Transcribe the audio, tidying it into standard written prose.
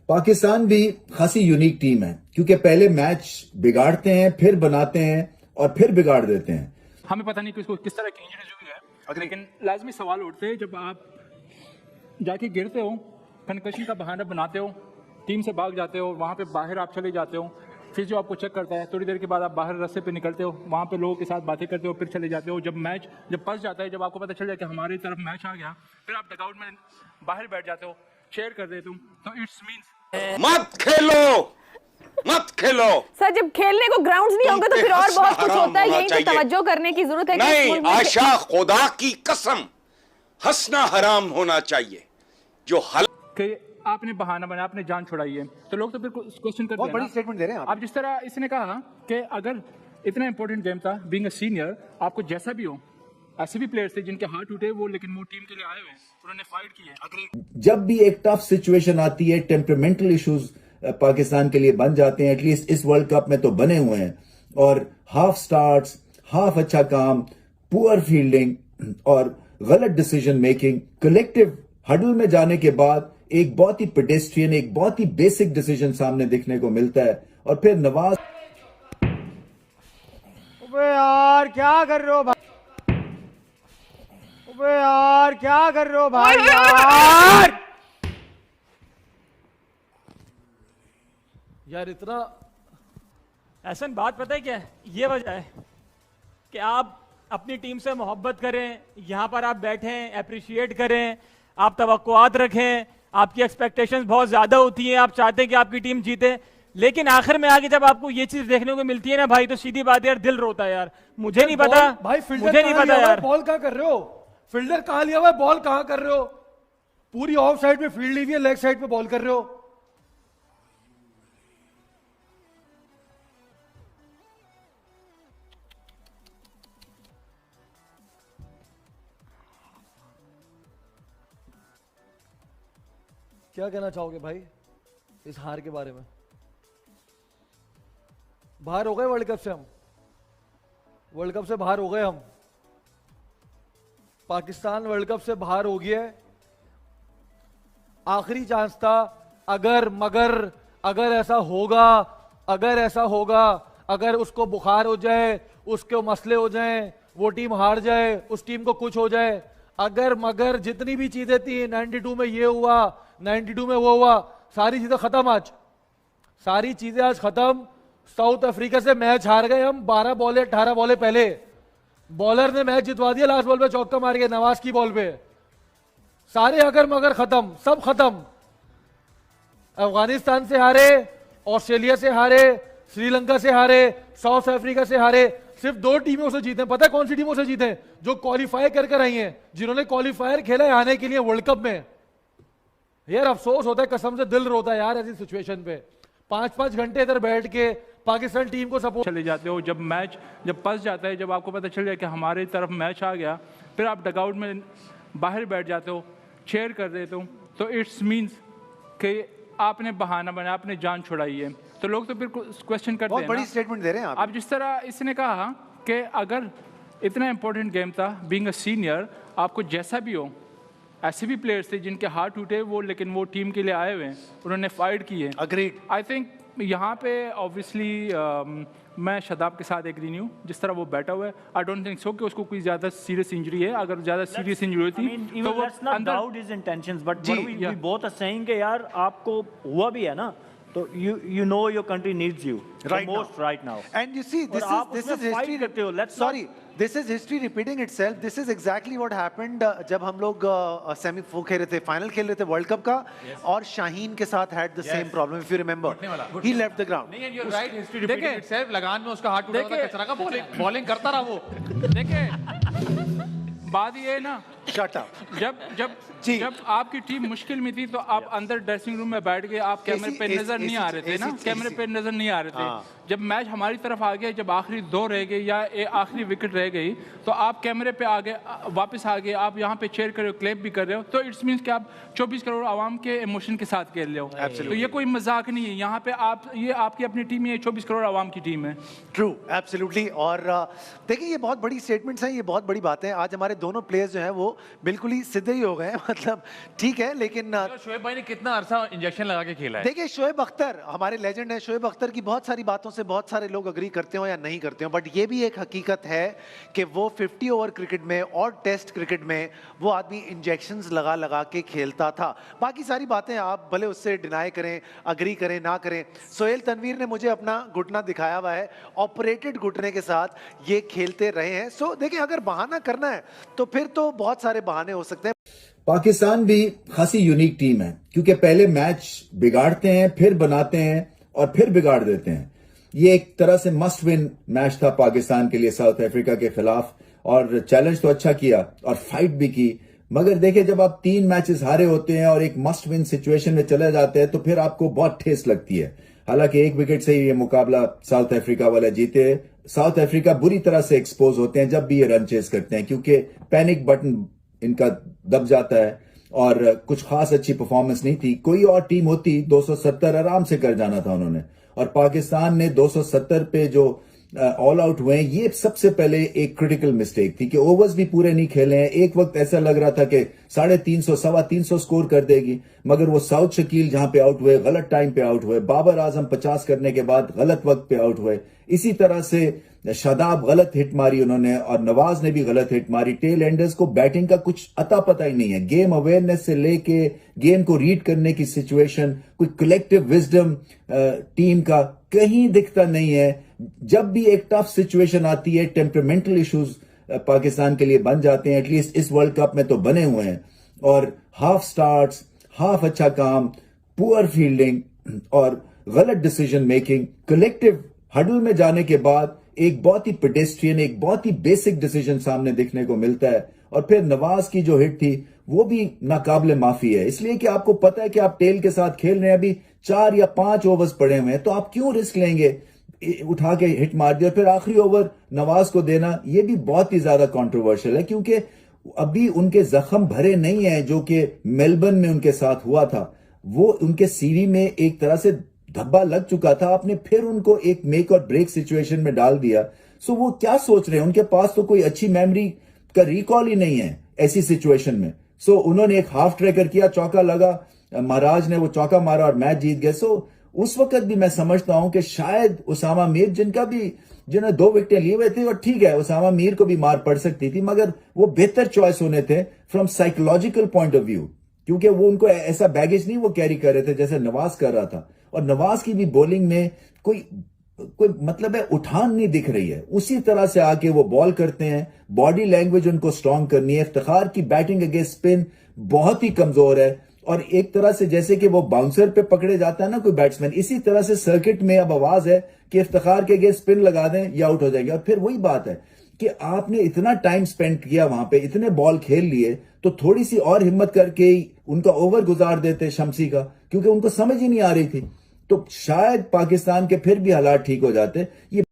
पाकिस्तान भी खासी unique team है क्योंकि पहले मैच बिगाड़ते हैं, फिर बनाते हैं और फिर बिगाड़ देते हैं। हमें पता नहीं कि उसको किस तरह की इंजरी हुई है, लेकिन लाजमी सवाल उठते हैं जब आप जाके गिरते हो, कंकशन का बहाना बनाते हो, टीम से भाग जाते हो, वहाँ पे बाहर आप चले जाते हो, फिर जो आपको चेक करता है, थोड़ी देर के बाद आप बाहर रास्ते पे निकलते हो, वहाँ पे लोगों के साथ बातें करते हो, फिर चले जाते हो। जब फंस जाता है, जब आपको पता चल जाए कि हमारी तरफ मैच आ गया, फिर आप डगआउट में बाहर बैठ जाते हो, शेयर कर देते हो, तो इट्स मीन्स मत खेलो सर। जब खेलने को ग्राउंड्स नहीं होंगे तो फिर और बहुत कुछ होता है, यही तो तवज्जो करने की जरूरत है। नहीं आशा, खुदा की कसम, हंसना हराम होना चाहिए। जो कि आपने बहाना बनाया, आपने जान छुड़ाई है, तो लोग तो फिर क्वेश्चन करते हैं। बड़ी स्टेटमेंट दे रहे हैं आप जिस तरह इसने कहा कि अगर इतना इंपॉर्टेंट गेम था, बीइंग अ सीनियर, आपको जैसा भी हो, ऐसे भी प्लेयर्स थे जिनके हाथ टूटे वो, लेकिन वो टीम के लिए आए हुए हैं, उन्होंने फाइट की है। जब भी एक टफ सिचुएशन आती है, टेम्परामेंटल इश्यूज पाकिस्तान के लिए बन जाते हैं, एटलीस्ट इस वर्ल्ड कप में तो बने हुए हैं, और हाफ स्टार्ट्स, हाफ अच्छा काम, पुअर फील्डिंग और गलत डिसीजन मेकिंग, कलेक्टिव हडल में जाने के बाद एक बहुत ही पेडेस्ट्रियन, एक बहुत ही बेसिक डिसीजन सामने दिखने को मिलता है। और फिर नवाज, अबे यार क्या कर रहे हो भाई, अबे यार क्या कर रहे हो भाई यार इतना ऐसा बात पता है क्या है? ये वजह है कि आप अपनी टीम से मोहब्बत करें, यहां पर आप बैठें, अप्रिशिएट करें, आप तवक्कुआत रखें, आपकी एक्सपेक्टेशंस बहुत ज्यादा होती हैं, आप चाहते हैं कि आपकी टीम जीते, लेकिन आखिर में आगे जब आपको ये चीज देखने को मिलती है ना भाई, तो सीधी बात यार दिल रोता है यार। मुझे नहीं पता भाई, मुझे नहीं पता यार, बॉल कहां कर रहे हो, फील्डर कहां लिया हुआ है, बॉल कहां कर रहे हो, पूरी ऑफ साइड पे फील्ड ली हुई है, लेग साइड पे बॉल कर रहे हो। क्या कहना चाहोगे भाई इस हार के बारे में? बाहर हो गए वर्ल्ड कप से, हम वर्ल्ड कप से बाहर हो गए, हम पाकिस्तान वर्ल्ड कप से बाहर हो गया है। आखिरी चांस था, अगर मगर अगर ऐसा होगा, अगर उसको बुखार हो जाए, उसके मसले हो जाएं, वो टीम हार जाए, उस टीम को कुछ हो जाए, अगर मगर जितनी भी चीजें थी, 92 में ये हुआ, 92 में वो हुआ, सारी चीजें खत्म। आज सारी चीजें आज खत्म। साउथ अफ्रीका से मैच हार गए हम 12 बॉले 18 बॉले पहले, बॉलर ने मैच जितवा दिया, लास्ट बॉल पे चौका मार के नवाज की बॉल पे। सारे अगर मगर खत्म, सब खत्म। अफगानिस्तान से हारे, ऑस्ट्रेलिया से हारे, श्रीलंका से हारे, साउथ अफ्रीका से हारे, सिर्फ 2 टीमों से जीते। पता है कौन सी टीमों से जीते? जो क्वालिफाई कर आई हैं, जिन्होंने क्वालिफायर खेला है आने के लिए वर्ल्ड कप में। यार अफसोस होता है, कसम से दिल रोता है यार ऐसी सिचुएशन पे। 5-5 घंटे इधर बैठ के पाकिस्तान टीम को सपोर्ट चले जाते हो, जब फंस जाता है, जब आपको पता चल जाए कि हमारी तरफ मैच आ गया, फिर आप डगआउट में बाहर बैठ जाते हो, शेयर कर देते हो, तो इट्स मीन्स कि आपने बहाना बनाया, आपने जान छुड़ाई है, तो लोग तो फिर क्वेश्चन करते हैं। बहुत बड़ी स्टेटमेंट दे रहे हैं आप जिस तरह इसने कहा कि अगर इतना इंपॉर्टेंट गेम था, बीइंग अ सीनियर, आपको जैसा भी हो, ऐसे भी प्लेयर्स थे जिनके हाथ टूटे वो, लेकिन वो टीम के लिए आए हुए हैं, उन्होंने फाइट की है। अग्रीड। आई थिंक यहाँ पे ऑब्वियसली मैं शदाब के साथ एग्री नहीं हूँ, जिस तरह वो बैठा हुआ है। आई डोंट थिंक सो कि उसको कोई ज्यादा सीरियस इंजरी है। अगर ज्यादा सीरियस इंजरी होती तो वो अंदर वी बोथ आर सेइंग कि यार आपको हुआ भी है ना, तो you know your country needs you right now. And you see, this is history. Sorry, this is history repeating itself. This is exactly what happened जब हम लोग सेमी खेल रहे थे, फाइनल खेल रहे थे वर्ल्ड कप का, और शाहीन के साथ had the same problem if you remember. He left the ground. नहीं, you're right, history repeating itself. लगान में उसका हाथ टूटा था, कचरा का बॉलिंग करता रहा वो। देखिए बात ये है ना, Shut up. जब आपकी टीम मुश्किल में थी तो आप अंदर ड्रेसिंग रूम में बैठ गए, आप कैमरे पे नजर नहीं आ रहे थे ना, कैमरे पे नजर नहीं आ रहे थे। जब मैच हमारी तरफ आ गया, जब आखिरी 2 रह गए या आखिरी विकेट रह गई, तो आप कैमरे पे आ गए, वापस आ गए, आप यहाँ पे चेयर कर रहे हो, क्लैप भी कर रहे हो, तो इट्स मीन्स कि आप 24 करोड़ आवाम के इमोशन के साथ खेल रहे हो। तो ये कोई मजाक नहीं है, यहाँ पे ये आपकी अपनी टीम है, 24 करोड़ आवाम की टीम है। True, absolutely. और देखिए ये बहुत बड़ी स्टेटमेंट्स हैं, ये बहुत बड़ी बातें हैं। आज हमारे दोनों प्लेयर्स जो हैं वो बिल्कुल ही सीधे ही हो गए हैं मतलब ठीक है लेकिन शोएब भाई ने कितना अरसा इंजेक्शन लगा के खेला है। देखिए शोएब अख्तर हमारे लेजेंड है, शोएब अख्तर की बहुत सारी बातों से बहुत सारे लोग अग्री करते हो या नहीं करते हो, बट ये भी एक हकीकत है कि वो 50 ओवर क्रिकेट में और टेस्ट क्रिकेट में वो आदमी इंजेक्शंस लगा लगा के खेलता था। बाकी सारी बातें आप भले उससे डिनाई करें, अग्री करें, ना करें। सोहेल तनवीर ने मुझे अपना घुटना दिखाया हुआ है, ऑपरेटेड घुटने के साथ ये खेलते रहे हैं। सो देखिए अगर बहाना करना है तो फिर तो बहुत सारे बहाने हो सकते हैं। पाकिस्तान भी खासी यूनिक टीम है क्योंकि पहले मैच बिगाड़ते हैं, फिर बनाते हैं और फिर बिगाड़ देते हैं। ये एक तरह से मस्ट विन मैच था पाकिस्तान के लिए साउथ अफ्रीका के खिलाफ, और चैलेंज तो अच्छा किया और फाइट भी की। मगर देखिए जब आप 3 मैचेस हारे होते हैं और एक मस्ट विन सिचुएशन में चले जाते हैं तो फिर आपको बहुत ठेस लगती है। हालांकि 1 विकेट से ही ये मुकाबला साउथ अफ्रीका वाले जीते। साउथ अफ्रीका बुरी तरह से एक्सपोज होते हैं जब भी ये रन चेस करते हैं क्योंकि पैनिक बटन इनका दब जाता है और कुछ खास अच्छी परफॉर्मेंस नहीं थी। कोई और टीम होती 270 आराम से कर जाना था उन्होंने, और पाकिस्तान ने 270 पे जो ऑल आउट हुए, ये सबसे पहले एक क्रिटिकल मिस्टेक थी कि ओवर्स भी पूरे नहीं खेले हैं। एक वक्त ऐसा लग रहा था कि 350 325 स्कोर कर देगी, मगर वो साउथ शकील जहां पे आउट हुए गलत टाइम पे आउट हुए, बाबर आजम 50 करने के बाद गलत वक्त पे आउट हुए। इसी तरह से शादाब गलत हिट मारी उन्होंने और नवाज ने भी गलत हिट मारी। टेल एंडर्स को बैटिंग का कुछ अता पता ही नहीं है। गेम अवेयरनेस से लेके गेम को रीड करने की सिचुएशन, कोई कलेक्टिव विजडम टीम का कहीं दिखता नहीं है। जब भी एक टफ सिचुएशन आती है, टेम्परामेंटल इश्यूज पाकिस्तान के लिए बन जाते हैं। एटलीस्ट इस वर्ल्ड कप में तो बने हुए हैं। और हाफ स्टार्ट्स, हाफ अच्छा काम, पुअर फील्डिंग और गलत डिसीजन मेकिंग, कलेक्टिव हडल में जाने के बाद एक बहुत ही पेडेस्ट्रियन, एक बहुत ही बेसिक डिसीजन सामने देखने को मिलता है। और फिर नवाज की जो हिट थी वो भी नाकाबिले माफी है, इसलिए कि आपको पता है कि आप टेल के साथ खेल रहे हैं, अभी 4 या 5 ओवर्स पड़े हुए हैं, तो आप क्यों रिस्क लेंगे, उठा के हिट मार दिया। फिर आखिरी ओवर नवाज को देना ये भी बहुत ही ज्यादा कंट्रोवर्शियल है क्योंकि अभी उनके जख्म भरे नहीं है जो कि मेलबर्न में उनके साथ हुआ था। वो उनके सीवी में एक तरह से धब्बा लग चुका था, आपने फिर उनको एक मेक और ब्रेक सिचुएशन में डाल दिया। सो वो क्या सोच रहे हैं, उनके पास तो कोई अच्छी मेमोरी का रिकॉल ही नहीं है ऐसी सिचुएशन में। सो उन्होंने एक हाफ ट्रैकर किया, चौका लगा, महाराज ने वो चौका मारा और मैच जीत गए। सो उस वक्त भी मैं समझता हूं कि शायद उसामा मीर जिन्होंने 2 विकेटें लिए हुए थे, और ठीक है उसामा मीर को भी मार पड़ सकती थी, मगर वो बेहतर चॉइस होने थे from psychological point of view, क्योंकि वो उनको ऐसा बैगेज नहीं वो कैरी कर रहे थे जैसे नवाज कर रहा था। और नवाज की भी बॉलिंग में कोई मतलब है उठान नहीं दिख रही है। उसी तरह से आके वो बॉल करते हैं, बॉडी लैंग्वेज उनको स्ट्रांग करनी है। इफ्तिखार की बैटिंग अगेंस्ट स्पिन बहुत ही कमजोर है, और एक तरह से जैसे कि वो बाउंसर पे पकड़े जाता है ना कोई बैट्समैन, इसी तरह से सर्किट में अब आवाज है कि इफ्तिखार के अगेंस्ट स्पिन लगा दें या आउट हो जाएंगे। और फिर वही बात है कि आपने इतना टाइम स्पेंड किया वहां पे, इतने बॉल खेल लिए, तो थोड़ी सी और हिम्मत करके उनका ओवर गुजार देते शमसी का, क्योंकि उनको समझ ही नहीं आ रही थी, तो शायद पाकिस्तान के फिर भी हालात ठीक हो जाते। ये